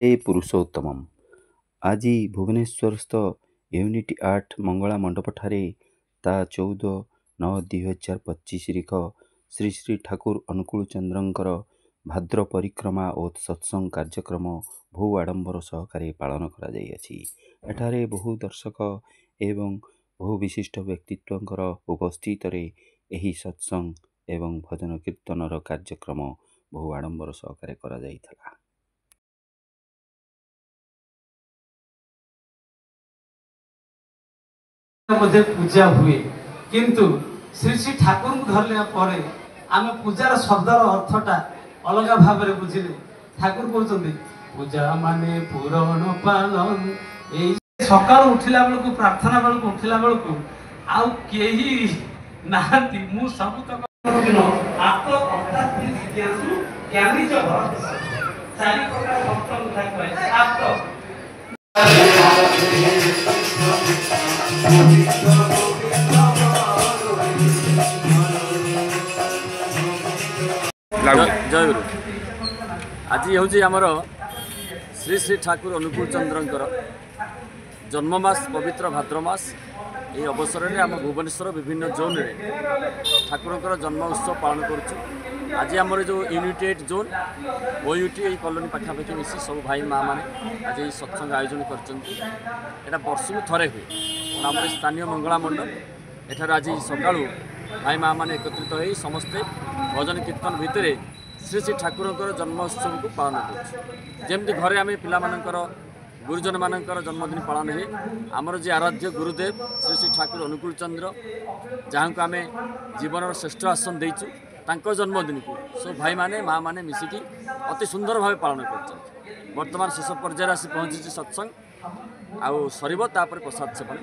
हे पुरुषोत्तमम आज भुवनेश्वरस्थ unity art Mangla मंडपठारे ता 14/9/2025 तारीख श्री श्री ठाकुर अनुकूल चंद्रंकर भाद्र परिक्रमा और सत्संग कार्यक्रम बहु आडंबर सहकारे पालन करा जाइछि। एठारे बहु दर्शक एवं बहु विशिष्ट व्यक्तित्वंकर उपस्थित रे एही सत्संग एवं भजन कीर्तनर कार्यक्रम बहु आडंबर सहकारे करा जाइथला। पूजा हुए किंतु श्री श्री ठाकुर को धरले परे आम पूजार शब्दर अर्थटा अलग भाव में बुझिले। ठाकुर कहते पूजा माने पूरण पालन। सका उठिला बेलू प्रार्थना बेलू उठिला बेलू आउ केही नाहंती मु सब तक आत्म अर्थात जिज्ञासु ज्ञानी च भरत चारि प्रकार भक्त कथा कहे आत्म जय गुरु। आज हूँ आमर श्री श्री ठाकुर अनुकूल चंद्रंकर जन्ममास पवित्र भाद्रमास ये अवसर में आम भुवनेश्वर विभिन्न जोन रे ठाकुर जन्म उत्सव पालन करुँ। आज आमर जो यूनिटेड जोन ओयूटी कॉलोनी पाखापाखि मिसी सब भाई माँ मैंने आज ये सत्संग आयोजन कर वर्ष को थे हुए आम स्थानीय मंगला मंडप एठार आज सका भाई माँ मैंने एकत्रित हो समस्ते भजन कीर्तन भितर श्री श्री ठाकुर जन्मोत्सव को पालन करमती घरे आम पिलामानकर गुरुजन मानकर जन्मदिन पालन हुए। आमर जी आराध्य गुरुदेव श्री श्री ठाकुर अनुकूल चंद्र जहाँ को आम जीवन श्रेष्ठ आसन देचु तांको जन्मदिन को सब भाई माने माँ मैंने मिसिकी अति सुंदर भाव पालन कर वर्तमान शेष पर्यायर आसी पहुँची सत्संग आउ सर प्रसाद सेवन।